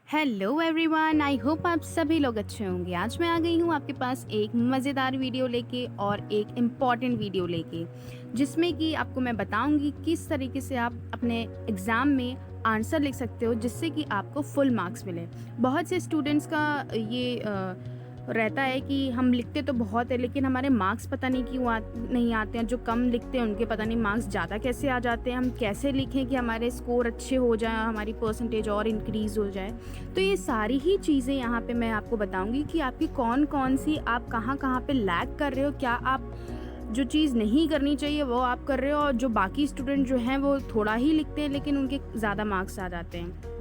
Hello everyone, I hope आप सभी लोग अच्छे होंगे। आज मैं आ गई हूँ आपके पास एक मज़ेदार वीडियो लेके और एक इम्पॉर्टेंट वीडियो लेके, जिसमें कि आपको मैं बताऊंगी किस तरीके से आप अपने एग्ज़ाम में आंसर लिख सकते हो जिससे कि आपको फुल मार्क्स मिले। बहुत से स्टूडेंट्स का ये रहता है कि हम लिखते तो बहुत है लेकिन हमारे मार्क्स पता नहीं क्यों नहीं आते हैं। जो कम लिखते हैं उनके पता नहीं मार्क्स ज़्यादा कैसे आ जाते हैं। हम कैसे लिखें कि हमारे स्कोर अच्छे हो जाएं, हमारी परसेंटेज और इंक्रीज़ हो जाए। तो ये सारी ही चीज़ें यहाँ पे मैं आपको बताऊंगी कि आपकी कौन कौन सी, आप कहाँ कहाँ पे लैग कर रहे हो, क्या आप जो चीज़ नहीं करनी चाहिए वो आप कर रहे हो, और जो बाकी स्टूडेंट जो हैं वो थोड़ा ही लिखते हैं लेकिन उनके ज़्यादा मार्क्स आ जाते हैं।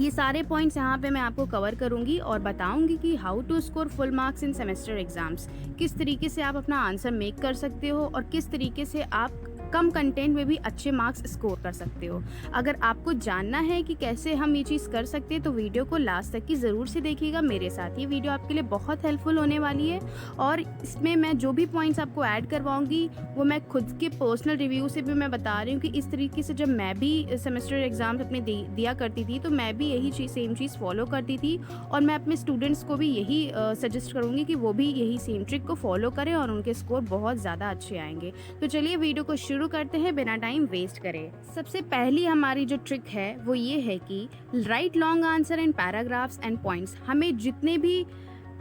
ये सारे पॉइंट्स यहाँ पे मैं आपको कवर करूँगी और बताऊँगी कि how to score full marks in semester exams. किस तरीके से आप अपना आंसर मेक कर सकते हो और किस तरीके से आप कम कंटेंट में भी अच्छे मार्क्स स्कोर कर सकते हो। अगर आपको जानना है कि कैसे हम ये चीज़ कर सकते हैं तो वीडियो को लास्ट तक की ज़रूर से देखिएगा मेरे साथ। ये वीडियो आपके लिए बहुत हेल्पफुल होने वाली है और इसमें मैं जो भी पॉइंट्स आपको ऐड करवाऊँगी वो मैं खुद के पर्सनल रिव्यू से भी मैं बता रही हूँ कि इस तरीके से जब मैं भी सेमेस्टर एग्ज़ाम्स अपने दिया करती थी तो मैं भी यही चीज़ सेम चीज़ फॉलो करती थी और मैं अपने स्टूडेंट्स को भी यही सजेस्ट करूँगी कि वो भी यही सेम ट्रिक को फॉलो करें और उनके स्कोर बहुत ज़्यादा अच्छे आएंगे। तो चलिए वीडियो को शुरू करते हैं बिना टाइम वेस्ट करे। सबसे पहली हमारी जो ट्रिक है वो ये है कि right long answer in paragraphs and points. हमें जितने भी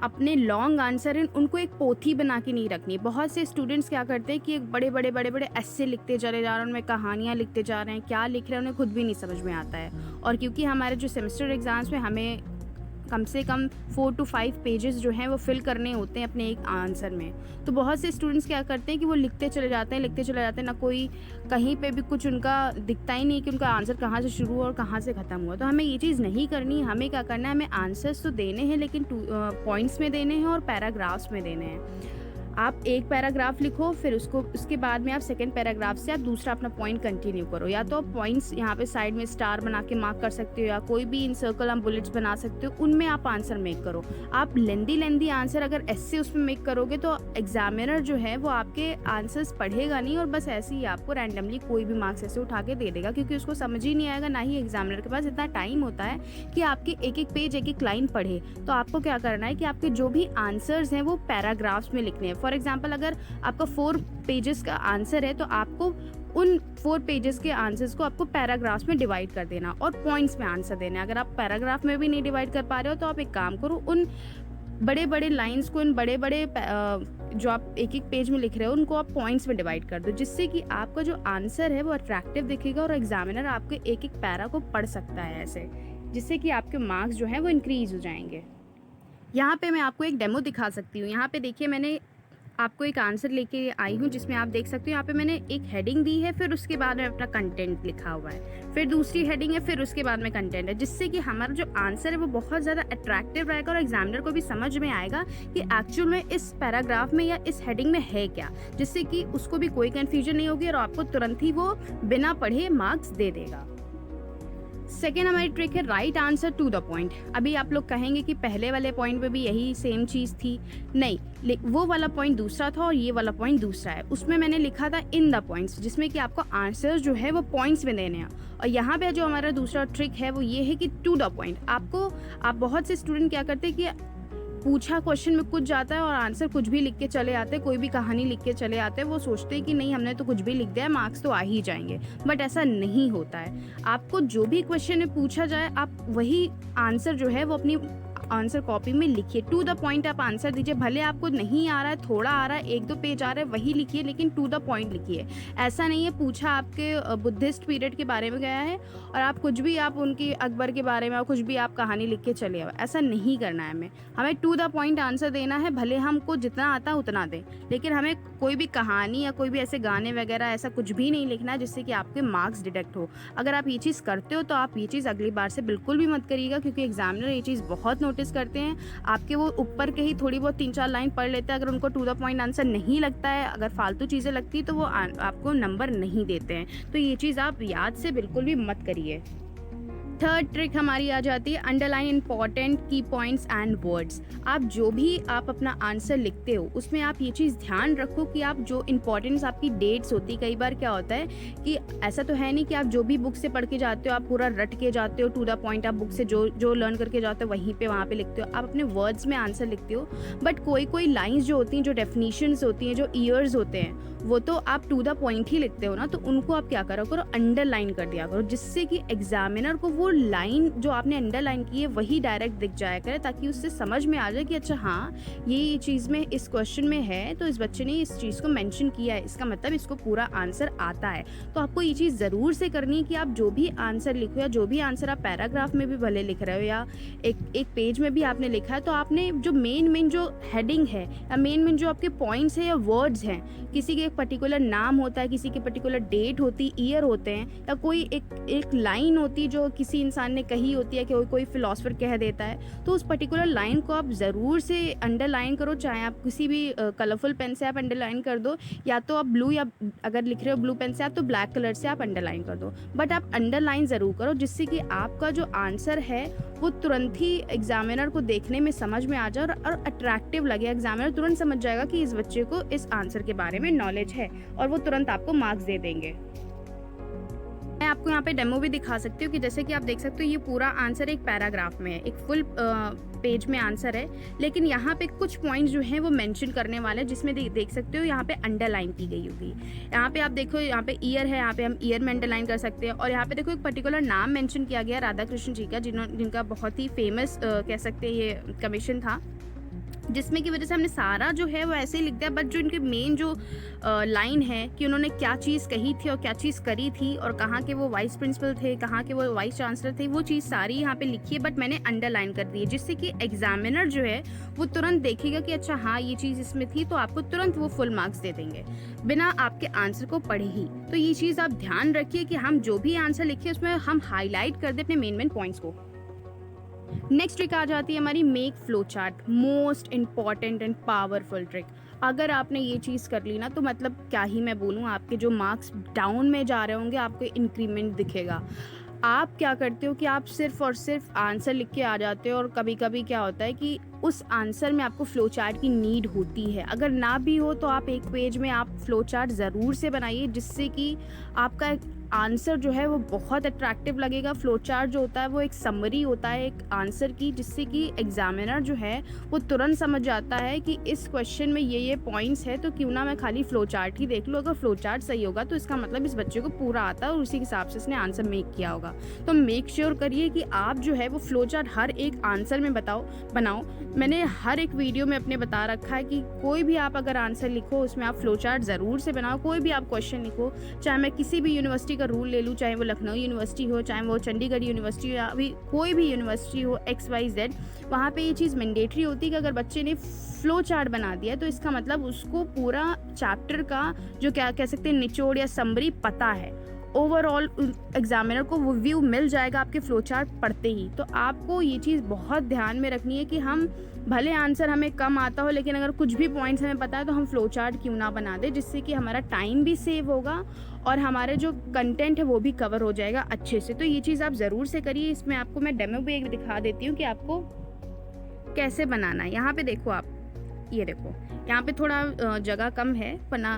अपने लॉन्ग आंसर हैं उनको एक पोथी बना के नहीं रखनी। बहुत से स्टूडेंट्स क्या करते हैं कि एक बड़े बड़े ऐसे लिखते चले जा रहे हैं, उनमें कहानियाँ लिखते जा रहे हैं, क्या लिख रहे हैं उन्हें खुद भी नहीं समझ में आता है। और क्योंकि हमारे जो सेमेस्टर एग्जाम्स में हमें कम से कम 4 to 5 पेजेस जो हैं वो फिल करने होते हैं अपने एक आंसर में, तो बहुत से स्टूडेंट्स क्या करते हैं कि वो लिखते चले जाते हैं, ना कोई कहीं पे भी कुछ उनका दिखता ही नहीं कि उनका आंसर कहाँ से शुरू हुआ और कहाँ से ख़त्म हुआ। तो हमें ये चीज़ नहीं करनी। हमें क्या करना है, हमें आंसर्स तो देने हैं लेकिन पॉइंट्स में देने हैं और पैराग्राफ्स में देने हैं। आप एक पैराग्राफ लिखो, फिर उसके बाद में आप सेकंड पैराग्राफ से आप दूसरा अपना पॉइंट कंटिन्यू करो। या तो आप पॉइंट्स यहाँ पे साइड में स्टार बना के मार्क कर सकते हो या कोई भी इन सर्कल आप बुलेट्स बना सकते हो, उनमें आप आंसर मेक करो। आप लेंदी आंसर अगर ऐसे उसमें मेक करोगे तो एग्जामिनर जो है वो आपके आंसर्स पढ़ेगा नहीं और बस ऐसे ही आपको रैंडमली कोई भी मार्क्स ऐसे उठा के दे देगा, क्योंकि उसको समझ ही नहीं आएगा, ना ही एग्जामिनर के पास इतना टाइम होता है कि आपके एक एक पेज एक एक लाइन पढ़े। तो आपको क्या करना है कि आपके जो भी आंसर्स हैं वो पैराग्राफ्स में लिखने हैं। फॉर एग्जाम्पल अगर आपका 4 पेजेस का आंसर है तो आपको उन 4 पेजेस के आंसर्स को आपको पैराग्राफ्स में डिवाइड कर देना और पॉइंट्स में आंसर देना है। अगर आप पैराग्राफ में भी नहीं डिवाइड कर पा रहे हो तो आप एक काम करो, उन बड़े लाइंस को, इन बड़े जो आप एक एक पेज में लिख रहे हो उनको आप पॉइंट्स में डिवाइड कर दो, जिससे कि आपका जो आंसर है वो अट्रैक्टिव दिखेगा और एग्जामिनर आपके एक एक पैरा को पढ़ सकता है ऐसे, जिससे कि आपके मार्क्स जो हैं वो इंक्रीज हो जाएंगे। यहाँ पे मैं आपको एक डेमो दिखा सकती हूँ। यहाँ पे देखिए, मैंने आपको एक आंसर लेके आई हूँ जिसमें आप देख सकते हो यहाँ पे मैंने एक हेडिंग दी है, फिर उसके बाद में अपना कंटेंट लिखा हुआ है, फिर दूसरी हेडिंग है, फिर उसके बाद में कंटेंट है, जिससे कि हमारा जो आंसर है वो बहुत ज़्यादा अट्रैक्टिव रहेगा और एग्जामिनर को भी समझ में आएगा कि एक्चुअल में इस पैराग्राफ में या इस हेडिंग में है क्या, जिससे कि उसको भी कोई कन्फ्यूजन नहीं होगी और आपको तुरंत ही वो बिना पढ़े मार्क्स दे देगा। सेकेंड हमारी ट्रिक है right answer to the point. अभी आप लोग कहेंगे कि पहले वाले पॉइंट पे भी यही सेम चीज़ थी। नहीं, वो वाला पॉइंट दूसरा था और ये वाला पॉइंट दूसरा है। उसमें मैंने लिखा था इन द पॉइंट्स, जिसमें कि आपको आंसर जो है वो पॉइंट्स में देने हैं। और यहाँ पे जो हमारा दूसरा ट्रिक है वो ये है कि टू द पॉइंट। आप बहुत से स्टूडेंट क्या करते हैं कि पूछा क्वेश्चन में कुछ जाता है और आंसर कुछ भी लिख के चले आते हैं, कोई भी कहानी लिख के चले आते हैं। वो सोचते हैं कि नहीं, हमने तो कुछ भी लिख दिया है, मार्क्स तो आ ही जाएंगे, बट ऐसा नहीं होता है। आपको जो भी क्वेश्चन में पूछा जाए आप वही आंसर जो है वो अपनी आंसर कॉपी में लिखिए। टू द पॉइंट आप आंसर दीजिए। भले आपको नहीं आ रहा है, थोड़ा आ रहा है, 1-2 पेज आ रहा है, वही लिखिए, लेकिन टू द पॉइंट लिखिए। ऐसा नहीं है पूछा आपके बुद्धिस्ट पीरियड के बारे में गया है और आप कुछ भी, आप उनकी अकबर के बारे में कुछ भी आप कहानी लिख के चले आओ। ऐसा नहीं करना है हमें टू द पॉइंट आंसर देना है। भले हमको जितना आता उतना दें, लेकिन हमें कोई भी कहानी या कोई भी ऐसे गाने वगैरह ऐसा कुछ भी नहीं लिखना है जिससे कि आपके मार्क्स डिडक्ट हो। अगर आप ये चीज़ करते हो तो आप ये चीज़ अगली बार से बिल्कुल भी मत करिएगा, क्योंकि एग्जामिनर ये चीज़ बहुत नोटिस करते हैं। आपके वो ऊपर के ही थोड़ी बहुत 3-4 लाइन पढ़ लेते हैं, अगर उनको टू द पॉइंट आंसर नहीं लगता है, अगर फालतू चीज़ें लगती है तो वो आपको नंबर नहीं देते हैं। तो ये चीज़ आप याद से बिल्कुल भी मत करिए। थर्ड ट्रिक हमारी आ जाती है अंडरलाइन इंपॉर्टेंट की पॉइंट्स एंड वर्ड्स। आप जो भी आप अपना आंसर लिखते हो उसमें आप ये चीज़ ध्यान रखो कि आप जो इंपॉर्टेंस आपकी डेट्स होती है, कई बार क्या होता है कि ऐसा तो है नहीं कि आप जो भी बुक से पढ़ के जाते हो आप पूरा रट के जाते हो टू द पॉइंट, आप बुक से जो जो लर्न करके जाते हो वहीं पे वहाँ पे लिखते हो, आप अपने वर्ड्स में आंसर लिखते हो। बट कोई कोई लाइन्स जो होती हैं, जो डेफिनीशंस होती हैं, जो ईयर्स होते हैं, वो तो आप टू द पॉइंट ही लिखते हो ना, तो उनको आप क्या करो अंडरलाइन कर दिया करो, जिससे कि एग्जामिनर को वो लाइन जो आपने अंडरलाइन की है वही डायरेक्ट दिख जाया करे, ताकि उससे समझ में आ जाए कि अच्छा हाँ ये चीज़ में इस क्वेश्चन में है तो इस बच्चे ने इस चीज़ को मेंशन किया है, इसका मतलब इसको पूरा आंसर आता है। तो आपको ये चीज़ ज़रूर से करनी है कि आप जो भी आंसर लिखो या जो भी आंसर आप पैराग्राफ में भी भले लिख रहे हो या एक पेज में भी आपने लिखा है, तो आपने जो मेन जो हेडिंग है या मेन जो आपके पॉइंट्स है या वर्ड्स हैं, किसी के एक पर्टिकुलर नाम होता है, किसी की पर्टिकुलर डेट होती, ईयर होते हैं, या कोई एक लाइन होती जो किसी इंसान ने कही होती है कि कोई फिलोसफर कह देता है, तो उस पर्टिकुलर लाइन को आप ज़रूर से अंडरलाइन करो। चाहे आप किसी भी कलरफुल पेन से आप अंडरलाइन कर दो, या तो आप ब्लू, या अगर लिख रहे हो ब्लू पेन से आप तो ब्लैक कलर से आप अंडरलाइन कर दो, बट आप अंडरलाइन ज़रूर करो, जिससे कि आपका जो आंसर है वो तुरंत ही एग्जामिनर को देखने में समझ में आ जाए और अट्रैक्टिव लगे। एग्जामिनर तुरंत समझ जाएगा कि इस बच्चे को इस आंसर के बारे में नॉलेज है और वो तुरंत आपको मार्क्स दे देंगे। मैं आपको यहाँ पे डेमो भी दिखा सकती हूँ कि जैसे कि आप देख सकते हो ये पूरा आंसर एक पैराग्राफ में है, एक फुल पेज में आंसर है, लेकिन यहाँ पे कुछ पॉइंट्स जो हैं वो मेंशन करने वाले हैं, जिसमें देख सकते हो यहाँ पे अंडरलाइन की गई होगी। यहाँ पे आप देखो, यहाँ पे ईयर है, यहाँ पे हम ईयर में अंडरलाइन कर सकते हैं, और यहाँ पे देखो एक पर्टिकुलर नाम मेंशन किया गया राधा कृष्ण जी का, जिनका बहुत ही फेमस कह सकते हैं ये कमीशन था, जिसमें की वजह से हमने सारा जो है वो ऐसे ही लिख दिया, बट जो इनके मेन जो लाइन है कि उन्होंने क्या चीज़ कही थी और क्या चीज़ करी थी और कहाँ के वो वाइस प्रिंसिपल थे, कहाँ के वो वाइस चांसलर थे, वो चीज़ सारी यहाँ पे लिखी है, बट मैंने अंडरलाइन कर दी है, जिससे कि एग्जामिनर जो है वो तुरंत देखेगा कि अच्छा हाँ ये चीज़ इसमें थी, तो आपको तुरंत वो फुल मार्क्स दे देंगे बिना आपके आंसर को पढ़े ही। तो ये चीज़ आप ध्यान रखिए कि हम जो भी आंसर लिखे उसमें हम हाईलाइट कर दें अपने मेन पॉइंट्स को। नेक्स्ट ट्रिक आ जाती है हमारी make flow chart, most important and powerful trick. अगर आपने ये चीज़ कर ली ना, तो मतलब क्या ही मैं बोलूँ, आपके जो मार्क्स डाउन में जा रहे होंगे आपको इंक्रीमेंट दिखेगा। आप क्या करते हो कि आप सिर्फ और सिर्फ आंसर लिख के आ जाते हो, और कभी कभी क्या होता है कि उस आंसर में आपको फ्लो चार्ट की नीड होती है। अगर ना भी हो तो आप एक पेज में आप फ्लो चार्ट ज़रूर से बनाइए, जिससे कि आपका आंसर जो है वो बहुत अट्रैक्टिव लगेगा। फ्लो चार्ट जो होता है वो एक समरी होता है एक आंसर की, जिससे कि एग्जामिनर जो है वो तुरंत समझ जाता है कि इस क्वेश्चन में ये पॉइंट्स है, तो क्यों ना मैं खाली फ्लो चार्ट ही देख लूँ। अगर फ्लो चार्ट सही होगा तो इसका मतलब इस बच्चे को पूरा आता है और उसी हिसाब से इसने आंसर मेक किया होगा। तो मेक श्योर करिए कि आप जो है वो फ्लो चार्ट हर एक आंसर में बनाओ। मैंने हर एक वीडियो में अपने बता रखा है कि कोई भी आप अगर आंसर लिखो उसमें आप फ्लो चार्ट ज़रूर से बनाओ। कोई भी आप क्वेश्चन लिखो, चाहे मैं किसी भी यूनिवर्सिटी का रूल ले लूँ, चाहे वो लखनऊ यूनिवर्सिटी हो, चाहे वो चंडीगढ़ यूनिवर्सिटी हो, या अभी कोई भी यूनिवर्सिटी हो XYZ, वहाँ पे ये चीज़ मैंडेटरी होती है कि अगर बच्चे ने फ्लो चार्ट बना दिया तो इसका मतलब उसको पूरा चैप्टर का जो क्या कह सकते हैं निचोड़ या समरी पता है। ओवरऑल एग्जामिनर को वो व्यू मिल जाएगा आपके फ्लो चार्ट पढ़ते ही। तो आपको ये चीज़ बहुत ध्यान में रखनी है कि हम भले आंसर हमें कम आता हो, लेकिन अगर कुछ भी पॉइंट्स हमें पता है तो हम फ्लो चार्ट क्यों ना बना दें, जिससे कि हमारा टाइम भी सेव होगा और हमारे जो कंटेंट है वो भी कवर हो जाएगा अच्छे से। तो ये चीज़ आप ज़रूर से करिए। इसमें आपको मैं डेमो भी एक दिखा देती हूँ कि आपको कैसे बनाना है। यहाँ पे देखो, आप ये देखो, यहाँ पे थोड़ा जगह कम है, वरना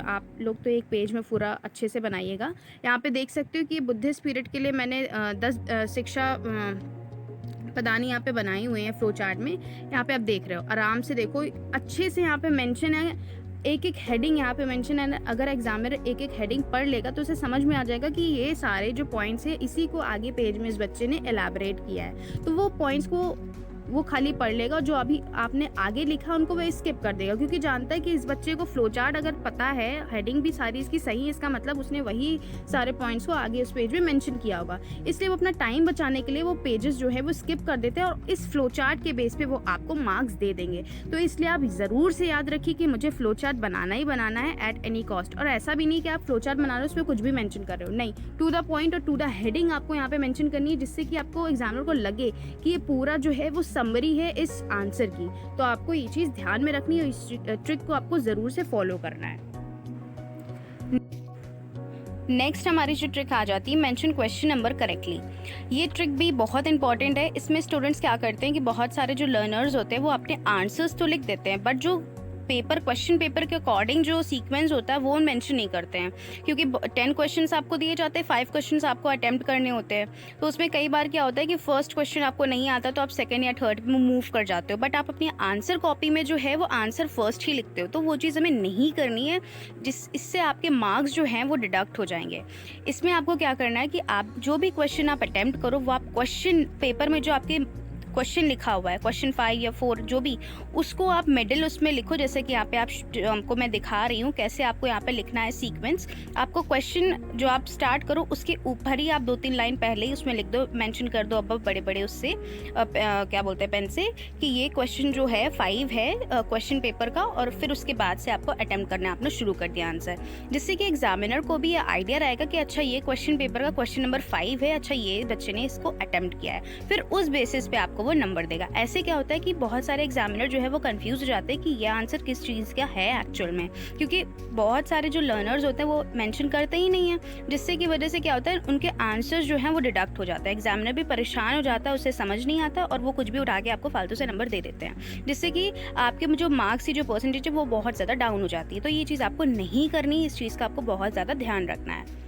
आप लोग तो एक पेज में पूरा अच्छे से बनाइएगा। यहाँ पे देख सकते हो कि बुद्धिस्ट पीरियड के लिए मैंने 10 शिक्षा पदानी यहाँ पे बनाई हुई हैं फ्लो चार्ट में। यहाँ पे आप देख रहे हो, आराम से देखो, अच्छे से यहाँ पे मेंशन है, एक एक हेडिंग यहाँ पे मेंशन है। अगर एग्जामिनर एक एक हेडिंग पढ़ लेगा तो उसे समझ में आ जाएगा कि ये सारे जो पॉइंट्स हैं इसी को आगे पेज में इस बच्चे ने एलैबोरेट किया है। तो वो पॉइंट्स को वो खाली पढ़ लेगा, जो अभी आपने आगे लिखा उनको वह स्किप कर देगा, क्योंकि जानता है कि इस बच्चे को फ्लो चार्ट अगर पता है, हेडिंग भी सारी इसकी सही है, इसका मतलब उसने वही सारे पॉइंट्स को आगे उस पेज में मेंशन किया होगा। इसलिए वो अपना टाइम बचाने के लिए वो पेजेस जो है वो स्किप कर देते हैं और इस फ्लो चार्ट के बेस पे वो आपको मार्क्स दे देंगे। तो इसलिए आप ज़रूर से याद रखिए कि मुझे फ्लो चार्ट बनाना ही बनाना है एट एनी कॉस्ट। और ऐसा भी नहीं कि आप फ्लो चार्ट बना रहे हो उसमें कुछ भी मेंशन कर रहे हो, नहीं, टू द पॉइंट और टू द हेडिंग आपको यहाँ पे मेंशन करनी है, जिससे कि आपको एग्जामिनर को लगे कि ये पूरा जो है वो समरी है इस आंसर की। तो आपको ये चीज़ ध्यान में रखनी है, इस ट्रिक को आपको ज़रूर से फॉलो करना है। नेक्स्ट हमारी जो ट्रिक आ जाती है, मेंशन क्वेश्चन नंबर करेक्टली। ये ट्रिक भी बहुत इंपॉर्टेंट है। इसमें स्टूडेंट्स क्या करते हैं कि बहुत सारे जो लर्नर्स होते हैं वो अपने आंसर्स तो लिख देते हैं, बट जो क्वेश्चन पेपर के अकॉर्डिंग जो सीक्वेंस होता है वो मेंशन नहीं करते हैं, क्योंकि 10 क्वेश्चंस आपको दिए जाते हैं, 5 क्वेश्चंस आपको अटेम्प्ट करने होते हैं। तो उसमें कई बार क्या होता है कि फर्स्ट क्वेश्चन आपको नहीं आता तो आप सेकंड या थर्ड में मूव कर जाते हो, बट आप अपनी आंसर कॉपी में जो है वो आंसर फर्स्ट ही लिखते हो। तो वो चीज़ हमें नहीं करनी है, इससे आपके मार्क्स जो हैं वो डिडक्ट हो जाएंगे। इसमें आपको क्या करना है कि आप जो भी क्वेश्चन आप अटेम्प्ट करो वो आप क्वेश्चन पेपर में जो आपके क्वेश्चन लिखा हुआ है, क्वेश्चन 5 या 4 जो भी, उसको आप मिडिल उसमें लिखो। जैसे कि यहाँ पे आपको मैं दिखा रही हूँ कैसे आपको यहाँ पे लिखना है सीक्वेंस। आपको क्वेश्चन जो आप स्टार्ट करो उसके ऊपर ही आप 2-3 लाइन पहले ही उसमें लिख दो, मेंशन कर दो अब बड़े बड़े उससे क्या बोलते हैं पेन से, कि ये क्वेश्चन जो है 5 है क्वेश्चन पेपर का, और फिर उसके बाद से आपको अटेम्प्ट करना आपने शुरू कर दिया आंसर, जिससे कि एग्जामिनर को भी ये आइडिया रहेगा कि अच्छा ये क्वेश्चन पेपर का क्वेश्चन नंबर 5 है, अच्छा ये बच्चे ने इसको अटेम्प्ट किया है। फिर उस बेसिस पे आपको वो नंबर देगा। ऐसे क्या होता है कि बहुत सारे एग्जामिनर जो है वो कंफ्यूज हो जाते हैं कि ये आंसर किस चीज़ का है एक्चुअल में, क्योंकि बहुत सारे जो लर्नर्स होते हैं वो मेंशन करते ही नहीं है, जिससे की वजह से क्या होता है उनके आंसर्स जो हैं वो डिडक्ट हो जाता है। एग्जामिनर भी परेशान हो जाता है, उसे समझ नहीं आता और वो कुछ भी उठा के आपको फालतू से नंबर दे देते हैं, जिससे कि आपके जो मार्क्स की जो परसेंटेज है वो बहुत ज़्यादा डाउन हो जाती है। तो ये चीज़ आपको नहीं करनी, इस चीज़ का आपको बहुत ज़्यादा ध्यान रखना है।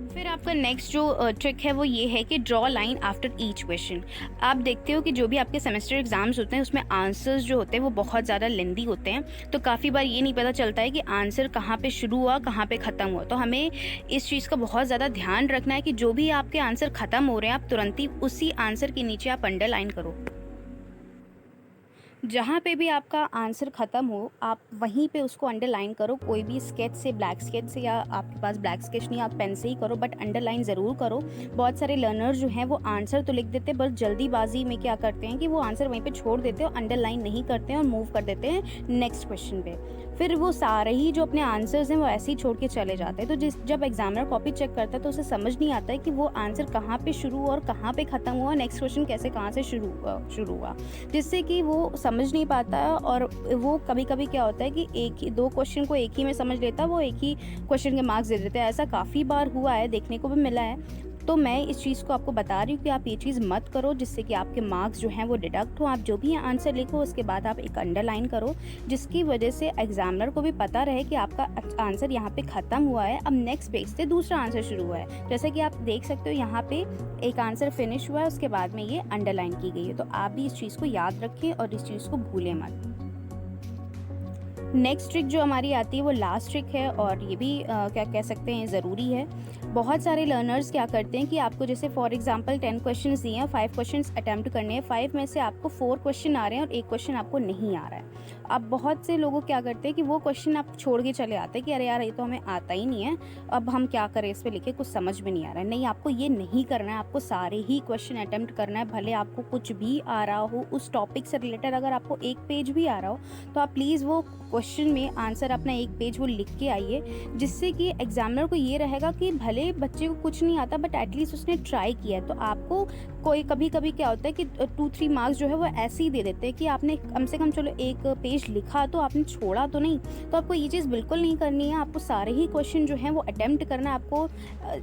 फिर आपका नेक्स्ट जो ट्रिक है वो ये है कि draw line after each question. आप देखते हो कि जो भी आपके सेमेस्टर एग्जाम्स होते हैं उसमें आंसर्स जो होते हैं वो बहुत ज़्यादा लेंदी होते हैं, तो काफ़ी बार ये नहीं पता चलता है कि आंसर कहाँ पे शुरू हुआ कहाँ पे ख़त्म हुआ। तो हमें इस चीज़ का बहुत ज़्यादा ध्यान रखना है कि जो भी आपके आंसर ख़त्म हो रहे हैं आप तुरंत ही उसी आंसर के नीचे आप अंडरलाइन करो। जहाँ पे भी आपका आंसर ख़त्म हो आप वहीं पे उसको अंडरलाइन करो, कोई भी स्केच से, ब्लैक स्केच से, या आपके पास ब्लैक स्केच नहीं आप पेन से ही करो, बट अंडरलाइन ज़रूर करो। बहुत सारे लर्नर्स जो हैं वो आंसर तो लिख देते हैं, बस जल्दीबाजी में क्या करते हैं कि वो आंसर वहीं पे छोड़ देते हैं और अंडरलाइन नहीं करते हैं और मूव कर देते हैं नेक्स्ट क्वेश्चन पे। फिर वो सारे ही जो अपने आंसर्स हैं वो ऐसे ही छोड़ के चले जाते हैं। तो जब एग्जामिनर कॉपी चेक करता है तो उसे समझ नहीं आता है कि वो आंसर कहाँ पे शुरू और कहाँ पे ख़त्म हुआ, नेक्स्ट क्वेश्चन कैसे कहाँ से शुरू हुआ, जिससे कि वो समझ नहीं पाता है। और वो कभी कभी क्या होता है कि एक ही 2 क्वेश्चन को एक ही में समझ लेता है, वो एक ही क्वेश्चन के मार्क्स दे देते हैं। ऐसा काफ़ी बार हुआ है, देखने को भी मिला है। तो मैं इस चीज़ को आपको बता रही हूँ कि आप ये चीज़ मत करो, जिससे कि आपके मार्क्स जो हैं वो डिडक्ट हो। आप जो भी आंसर लिखो उसके बाद आप एक अंडरलाइन करो, जिसकी वजह से एग्जामिनर को भी पता रहे कि आपका आंसर यहाँ पे ख़त्म हुआ है, अब नेक्स्ट पेज से दूसरा आंसर शुरू हुआ है। जैसे कि आप देख सकते हो यहाँ पे एक आंसर फिनिश हुआ है, उसके बाद में ये अंडरलाइन की गई है। तो आप भी इस चीज़ को याद रखें और इस चीज़ को भूलें मत। नेक्स्ट ट्रिक जो हमारी आती है वो लास्ट ट्रिक है, और ये भी क्या कह सकते हैं ज़रूरी है। बहुत सारे लर्नर्स क्या करते हैं कि आपको जैसे फॉर एग्जांपल 10 क्वेश्चंस दिए हैं, 5 क्वेश्चंस अटैम्प्ट करने हैं, 5 में से आपको 4 क्वेश्चन आ रहे हैं और 1 क्वेश्चन आपको नहीं आ रहा है। अब बहुत से लोग क्या करते हैं कि वो क्वेश्चन आप छोड़ के चले आते हैं कि अरे यार ये तो हमें आता ही नहीं है, अब हम क्या करें, इस पर लिखे कुछ समझ में नहीं आ रहा है। नहीं, आपको ये नहीं करना है, आपको सारे ही क्वेश्चन अटैम्प्ट करना है, भले आपको कुछ भी आ रहा हो उस टॉपिक से रिलेटेड। अगर आपको एक पेज भी आ रहा हो तो आप प्लीज़ वो क्वेश्चन में आंसर अपना एक पेज वो लिख के आइए, जिससे कि एग्जामिनर को ये रहेगा कि भले बच्चे को कुछ नहीं आता बट एटलीस्ट उसने ट्राई किया है। तो आपको कोई कभी कभी क्या होता है कि 2-3 मार्क्स जो है वो ऐसे ही दे देते हैं कि आपने कम से कम चलो एक पेज लिखा तो आपने छोड़ा तो नहीं। तो आपको ये चीज़ बिल्कुल नहीं करनी है, आपको सारे ही क्वेश्चन जो हैं वो अटेम्प्ट करना है। आपको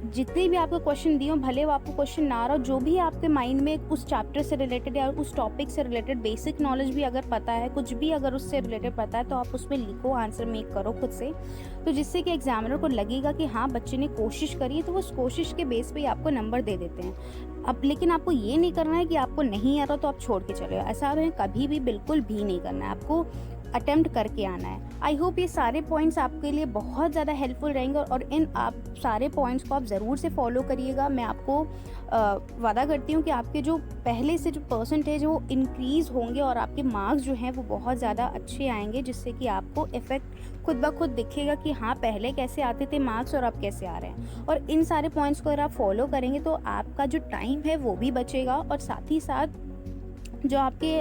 जितने भी आपको क्वेश्चन दिए हो, भले वो आपको क्वेश्चन ना आ रहा हो, जो भी आपके माइंड में उस चैप्टर से रिलेटेड या उस टॉपिक से रिलेटेड बेसिक नॉलेज भी अगर पता है, कुछ भी अगर उससे रिलेटेड पता है, तो आप उसमें लिखो, आंसर मेक करो खुद से। तो जिससे कि एग्जामिनर को लगेगा कि हाँ बच्चे ने कोशिश करी है, तो वो उस कोशिश के बेस पे आपको नंबर दे देते हैं। अब लेकिन आपको ये नहीं करना है कि आपको नहीं आ रहा तो आप छोड़ के चले जाओ, ऐसा हमें कभी भी बिल्कुल भी नहीं करना है, आपको अटेम्प्ट करके आना है। आई होप ये सारे पॉइंट्स आपके लिए बहुत ज़्यादा हेल्पफुल रहेंगे और इन आप सारे पॉइंट्स को आप ज़रूर से फॉलो करिएगा। मैं आपको वादा करती हूँ कि आपके जो पहले से जो परसेंटेज वो इंक्रीज़ होंगे और आपके मार्क्स जो हैं वो बहुत ज़्यादा अच्छे आएंगे, जिससे कि आपको इफ़ेक्ट खुद ब खुद दिखेगा कि हाँ पहले कैसे आते थे मार्क्स और अब कैसे आ रहे हैं। और इन सारे पॉइंट्स को अगर आप फॉलो करेंगे तो आपका जो टाइम है वो भी बचेगा और साथ ही साथ जो आपके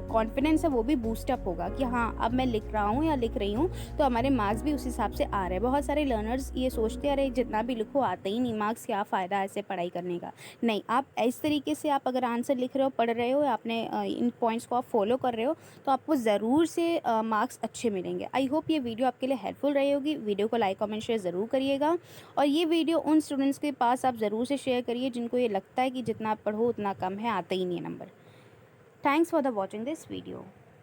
कॉन्फिडेंस है वो भी बूस्ट अप होगा कि हाँ, अब मैं लिख रहा हूँ या लिख रही हूँ तो हमारे मार्क्स भी उस हिसाब से आ रहे हैं। बहुत सारे लर्नर्स ये सोचते अरे जितना भी लिखो आता ही नहीं, मार्क्स क्या फ़ायदा ऐसे पढ़ाई करने का। नहीं, आप इस तरीके से आप अगर आंसर लिख रहे हो, पढ़ रहे हो, या आपने इन पॉइंट्स को आप फॉलो कर रहे हो तो आपको ज़रूर से मार्क्स अच्छे मिलेंगे। आई होप ये वीडियो आपके लिए हेल्पफुल रही होगी। वीडियो को लाइक कमेंट शेयर ज़रूर करिएगा और ये वीडियो उन स्टूडेंट्स के पास आप ज़रूर से शेयर करिए जिनको ये लगता है कि जितना आप पढ़ो उतना कम है, आता ही नहीं है number. Thanks for the watching this video.